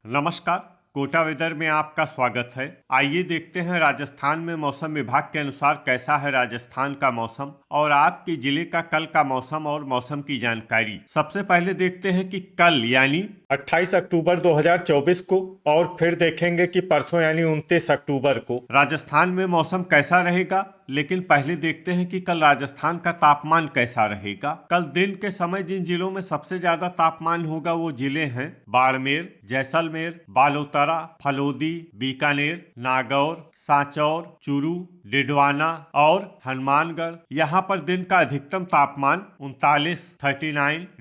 नमस्कार, कोटा वेदर में आपका स्वागत है। आइए देखते हैं राजस्थान में मौसम विभाग के अनुसार कैसा है राजस्थान का मौसम और आपके जिले का कल का मौसम और मौसम की जानकारी। सबसे पहले देखते हैं कि कल यानी 28 अक्टूबर 2024 को और फिर देखेंगे कि परसों यानी 29 अक्टूबर को राजस्थान में मौसम कैसा रहेगा। लेकिन पहले देखते हैं कि कल राजस्थान का तापमान कैसा रहेगा। कल दिन के समय जिन जिलों में सबसे ज्यादा तापमान होगा वो जिले हैं बाड़मेर, जैसलमेर, बालोतरा, फलोदी, बीकानेर, नागौर, सांचौर, चूरू, डिडवाना और हनुमानगढ़। यहाँ पर दिन का अधिकतम तापमान 39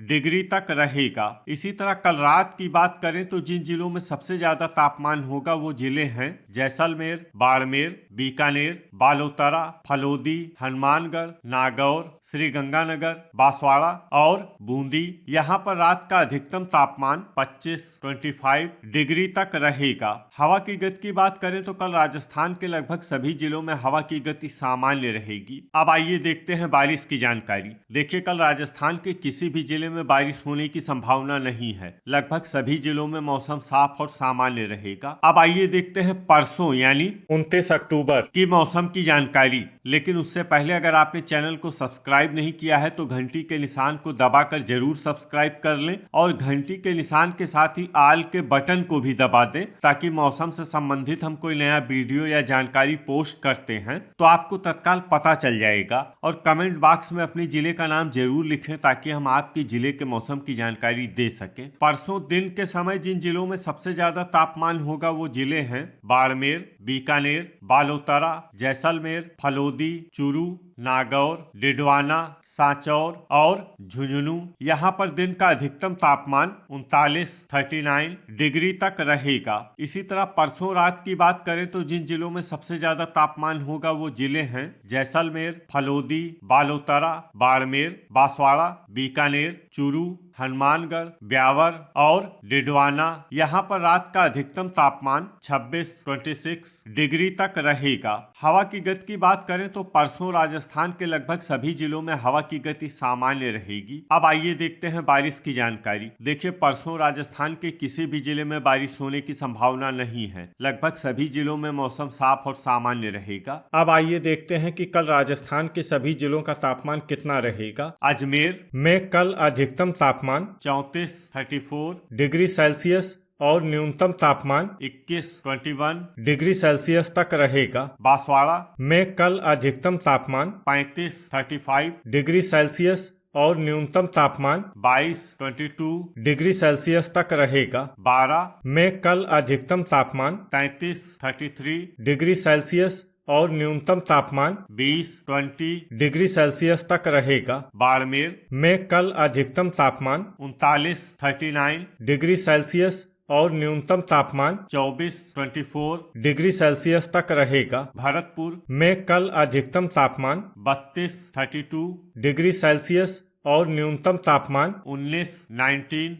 डिग्री तक रहेगा। इसी तरह कल रात की बात करें तो जिन जिलों में सबसे ज्यादा तापमान होगा वो जिले हैं जैसलमेर, बाड़मेर, बीकानेर, बालोतरा, फलोदी, हनुमानगढ़, नागौर, श्रीगंगानगर, बांसवाड़ा और बूंदी। यहाँ पर रात का अधिकतम तापमान 25 डिग्री तक रहेगा। हवा की गति की बात करें तो कल राजस्थान के लगभग सभी जिलों में हवा की गति सामान्य रहेगी। अब आइए देखते हैं बारिश की जानकारी। देखिए, कल राजस्थान के किसी भी जिले में बारिश होने की संभावना नहीं है। लगभग सभी जिलों में मौसम साफ और सामान्य रहेगा। अब आइए देखते हैं परसों यानी 29 अक्टूबर की मौसम की जानकारी। लेकिन उससे पहले अगर आपने चैनल को सब्सक्राइब नहीं किया है तो घंटी के निशान को दबाकर जरूर सब्सक्राइब कर लें और घंटी के निशान के साथ ही आल के बटन को भी दबा दें ताकि मौसम से संबंधित हम कोई नया वीडियो या जानकारी पोस्ट करते हैं तो आपको तत्काल पता चल जाएगा। और कमेंट बॉक्स में अपने जिले का नाम जरूर लिखें ताकि हम आपके जिले के मौसम की जानकारी दे सकें। परसों दिन के समय जिन जिलों में सबसे ज्यादा तापमान होगा वो जिले हैं बाड़मेर, बीकानेर, बालोतरा, जैसलमेर, फलोदी, चूरू, नागौर, डिडवाना, सांचौर और झुंझुनू। यहाँ पर दिन का अधिकतम तापमान 39 डिग्री तक रहेगा। इसी तरह परसों रात की बात करें तो जिन जिलों में सबसे ज्यादा तापमान होगा वो जिले हैं जैसलमेर, फलोदी, बालोतरा, बाड़मेर, बांसवाड़ा, बीकानेर, चूरू, हनुमानगढ़, ब्यावर और डिडवाना। यहाँ पर रात का अधिकतम तापमान 26 डिग्री तक रहेगा। हवा की गति की बात करें तो परसों राजस्थान के लगभग सभी जिलों में हवा की गति सामान्य रहेगी। अब आइए देखते हैं बारिश की जानकारी। देखिए, परसों राजस्थान के किसी भी जिले में बारिश होने की संभावना नहीं है। लगभग सभी जिलों में मौसम साफ और सामान्य रहेगा। अब आइए देखते हैं कि कल राजस्थान के सभी जिलों का तापमान कितना रहेगा। अजमेर में कल अधिकतम तापमान 34 डिग्री सेल्सियस और न्यूनतम तापमान 21 डिग्री सेल्सियस तक रहेगा। बांसवाड़ा में कल अधिकतम तापमान 35 डिग्री सेल्सियस और न्यूनतम तापमान 22 डिग्री सेल्सियस तक रहेगा। बारा में कल अधिकतम तापमान 33 डिग्री सेल्सियस और न्यूनतम तापमान 20 डिग्री सेल्सियस तक रहेगा। बाड़मेर में कल अधिकतम तापमान 39 डिग्री सेल्सियस और न्यूनतम तापमान 24 डिग्री सेल्सियस तक रहेगा। भरतपुर में कल अधिकतम तापमान 32 डिग्री सेल्सियस और न्यूनतम तापमान 19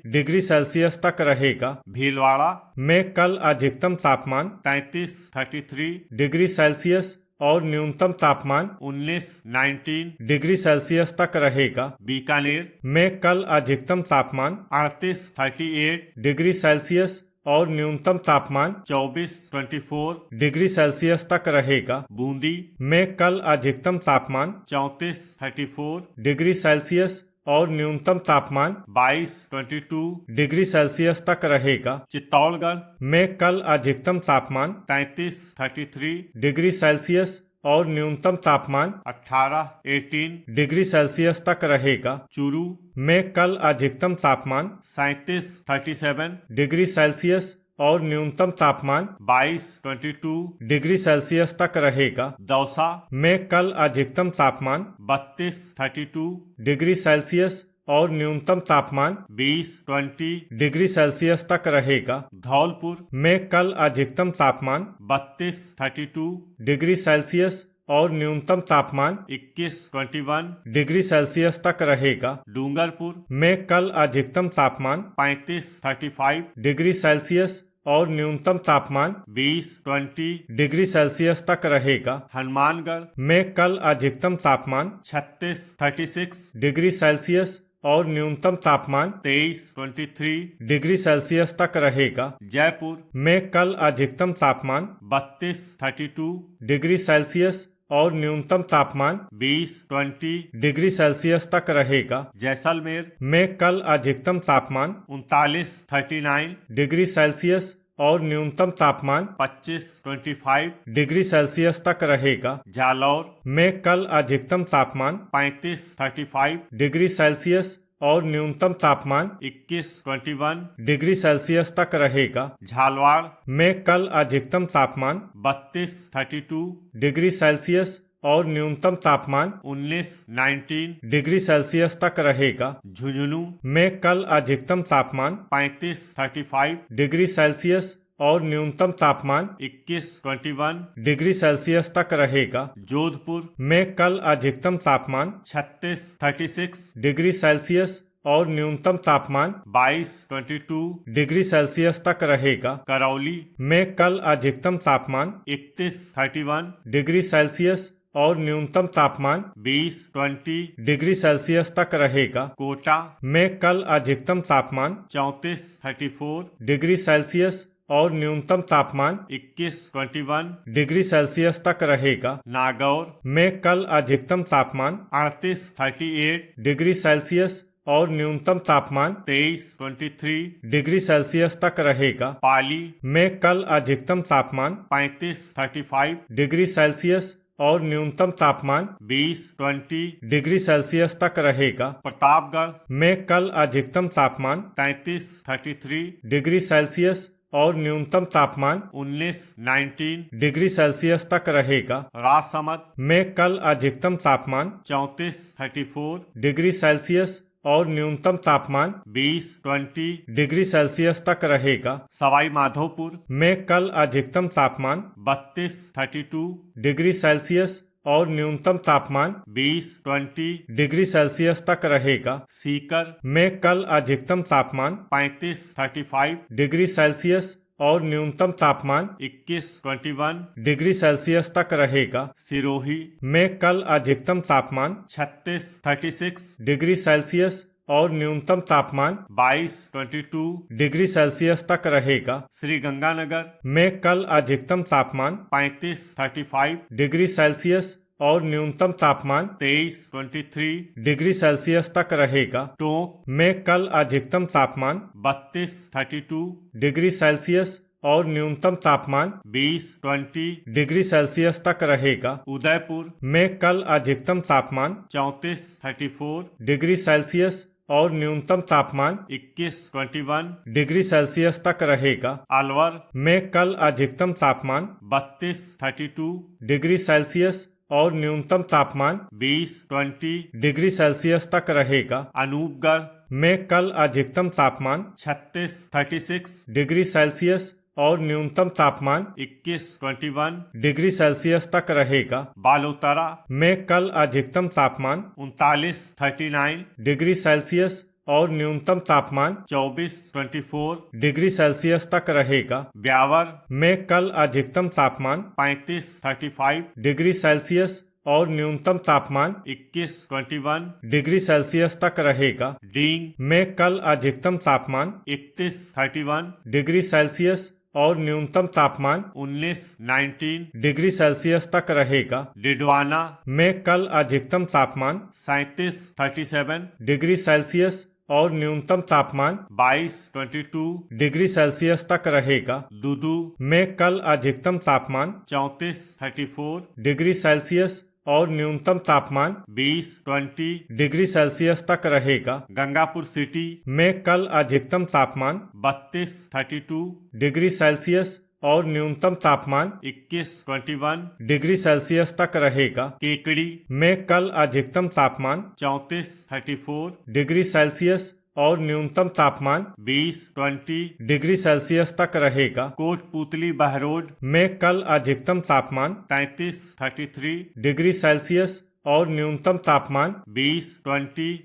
डिग्री सेल्सियस तक रहेगा। भीलवाड़ा में कल अधिकतम तापमान 33 डिग्री सेल्सियस और न्यूनतम तापमान 19 डिग्री सेल्सियस तक रहेगा। बीकानेर में कल अधिकतम तापमान 38 डिग्री सेल्सियस और न्यूनतम तापमान 24 डिग्री सेल्सियस तक रहेगा। बूंदी में कल अधिकतम तापमान 34 डिग्री सेल्सियस और न्यूनतम तापमान 22 डिग्री सेल्सियस तक रहेगा। चित्तौड़गढ़ में कल अधिकतम तापमान 33 डिग्री सेल्सियस और न्यूनतम तापमान 18 डिग्री सेल्सियस तक रहेगा। चूरू में कल अधिकतम तापमान 37 डिग्री सेल्सियस और न्यूनतम तापमान 22 डिग्री सेल्सियस तक रहेगा। दौसा में कल अधिकतम तापमान 32 डिग्री सेल्सियस और न्यूनतम तापमान 20 डिग्री सेल्सियस तक रहेगा। धौलपुर में कल अधिकतम तापमान 32 डिग्री सेल्सियस और न्यूनतम तापमान 21 डिग्री सेल्सियस तक रहेगा। डूंगरपुर में कल अधिकतम तापमान 35 डिग्री सेल्सियस और न्यूनतम तापमान 20 डिग्री सेल्सियस तक रहेगा। हनुमानगढ़ में कल अधिकतम तापमान 36 डिग्री सेल्सियस और न्यूनतम तापमान 23 डिग्री सेल्सियस तक रहेगा। जयपुर में कल अधिकतम तापमान 32 डिग्री सेल्सियस और न्यूनतम तापमान 20 डिग्री सेल्सियस तक रहेगा। जैसलमेर में कल अधिकतम तापमान 39 डिग्री सेल्सियस और न्यूनतम तापमान 25 डिग्री सेल्सियस तक रहेगा। जालौर में कल अधिकतम तापमान 35 डिग्री सेल्सियस और न्यूनतम तापमान 21 डिग्री सेल्सियस तक रहेगा। झालवाड़ में कल अधिकतम तापमान 32 डिग्री सेल्सियस और न्यूनतम तापमान 19 डिग्री सेल्सियस तक रहेगा। झुंझुनू में कल अधिकतम तापमान 35 डिग्री सेल्सियस और न्यूनतम तापमान 21 डिग्री सेल्सियस तक रहेगा। जोधपुर में कल अधिकतम तापमान 36 डिग्री सेल्सियस और न्यूनतम तापमान 22 डिग्री सेल्सियस तक रहेगा। करौली में कल अधिकतम तापमान 31 डिग्री सेल्सियस और न्यूनतम तापमान 20 डिग्री सेल्सियस तक रहेगा। कोटा में कल अधिकतम तापमान 34 डिग्री सेल्सियस और न्यूनतम तापमान 21 डिग्री सेल्सियस तक रहेगा। नागौर में कल अधिकतम तापमान 38 डिग्री सेल्सियस और न्यूनतम तापमान 23 डिग्री सेल्सियस तक रहेगा। पाली में कल अधिकतम तापमान 35 डिग्री सेल्सियस और न्यूनतम तापमान 20 डिग्री सेल्सियस तक रहेगा। प्रतापगढ़ में कल अधिकतम तापमान 33 डिग्री सेल्सियस और न्यूनतम तापमान 19 डिग्री सेल्सियस तक रहेगा। राजसमंद में कल अधिकतम तापमान 34 डिग्री सेल्सियस और न्यूनतम तापमान 20 डिग्री सेल्सियस तक रहेगा। सवाई माधोपुर में कल अधिकतम तापमान 32 डिग्री सेल्सियस और न्यूनतम तापमान 20 डिग्री सेल्सियस तक रहेगा। सीकर में कल अधिकतम तापमान 35 डिग्री सेल्सियस और न्यूनतम तापमान 21 डिग्री सेल्सियस तक रहेगा। सिरोही में कल अधिकतम तापमान 36 डिग्री सेल्सियस और न्यूनतम तापमान 22 डिग्री सेल्सियस तक रहेगा। श्री गंगानगर में कल अधिकतम तापमान 35 डिग्री सेल्सियस और न्यूनतम तापमान 23 डिग्री सेल्सियस तक रहेगा। टोंक में कल अधिकतम तापमान 32 डिग्री सेल्सियस और न्यूनतम तापमान 20 डिग्री सेल्सियस तक रहेगा। उदयपुर में कल अधिकतम तापमान 34 डिग्री सेल्सियस और न्यूनतम तापमान 21 डिग्री सेल्सियस तक रहेगा। अलवर में कल अधिकतम तापमान 32 डिग्री सेल्सियस और न्यूनतम तापमान 20 डिग्री सेल्सियस तक रहेगा। अनूपगढ़ में कल अधिकतम तापमान 36 डिग्री सेल्सियस और न्यूनतम तापमान 21 डिग्री सेल्सियस तक रहेगा। बालोतरा में कल अधिकतम तापमान 39 डिग्री सेल्सियस और न्यूनतम तापमान 24 डिग्री सेल्सियस तक रहेगा। ब्यावर में कल अधिकतम तापमान 35 डिग्री सेल्सियस और न्यूनतम तापमान 21 डिग्री सेल्सियस तक रहेगा। डींग में कल अधिकतम तापमान 31 डिग्री सेल्सियस और न्यूनतम तापमान 19 डिग्री सेल्सियस तक रहेगा। डिडवाना में कल अधिकतम तापमान 37 डिग्री सेल्सियस और न्यूनतम तापमान 22 डिग्री सेल्सियस तक रहेगा। दुदू में कल अधिकतम तापमान 34 डिग्री सेल्सियस और न्यूनतम तापमान 20 डिग्री सेल्सियस तक रहेगा। गंगापुर सिटी में कल अधिकतम तापमान 32 डिग्री सेल्सियस और न्यूनतम तापमान 21 डिग्री सेल्सियस तक रहेगा। केकड़ी में कल अधिकतम तापमान 34 डिग्री सेल्सियस और न्यूनतम तापमान 20 डिग्री सेल्सियस तक रहेगा। कोटपुतली बहरोड में कल अधिकतम तापमान 33 डिग्री सेल्सियस और न्यूनतम तापमान 20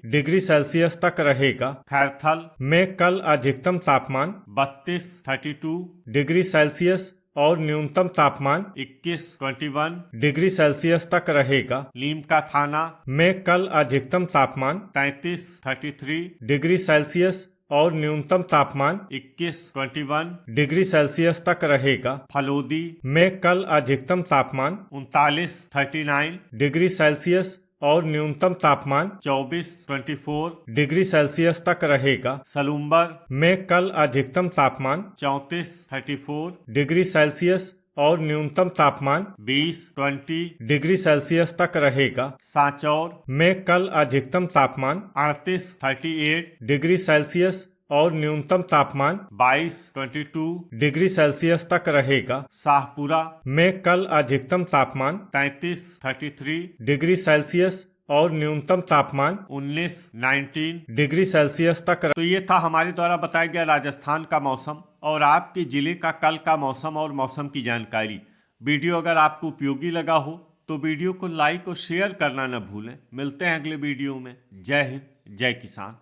डिग्री सेल्सियस तक रहेगा। खैरथल में कल अधिकतम तापमान 32 डिग्री सेल्सियस और न्यूनतम तापमान 21 डिग्री सेल्सियस तक रहेगा। लीमका थाना में कल अधिकतम तापमान 33 डिग्री सेल्सियस और न्यूनतम तापमान 21 डिग्री सेल्सियस तक रहेगा। फलोदी में कल अधिकतम तापमान 39 डिग्री सेल्सियस और न्यूनतम तापमान 24 डिग्री सेल्सियस तक रहेगा। सलूम्बर में कल अधिकतम तापमान 34 डिग्री सेल्सियस और न्यूनतम तापमान 20 डिग्री सेल्सियस तक रहेगा। सांचौर में कल अधिकतम तापमान 38 डिग्री सेल्सियस और न्यूनतम तापमान 22 डिग्री सेल्सियस तक रहेगा। शाहपुरा में कल अधिकतम तापमान 33 डिग्री सेल्सियस और न्यूनतम तापमान 19 डिग्री सेल्सियस तक। तो ये था हमारे द्वारा बताया गया राजस्थान का मौसम और आपके जिले का कल का मौसम और मौसम की जानकारी। वीडियो अगर आपको उपयोगी लगा हो तो वीडियो को लाइक और शेयर करना न भूलें। मिलते हैं अगले वीडियो में। जय हिंद, जय किसान।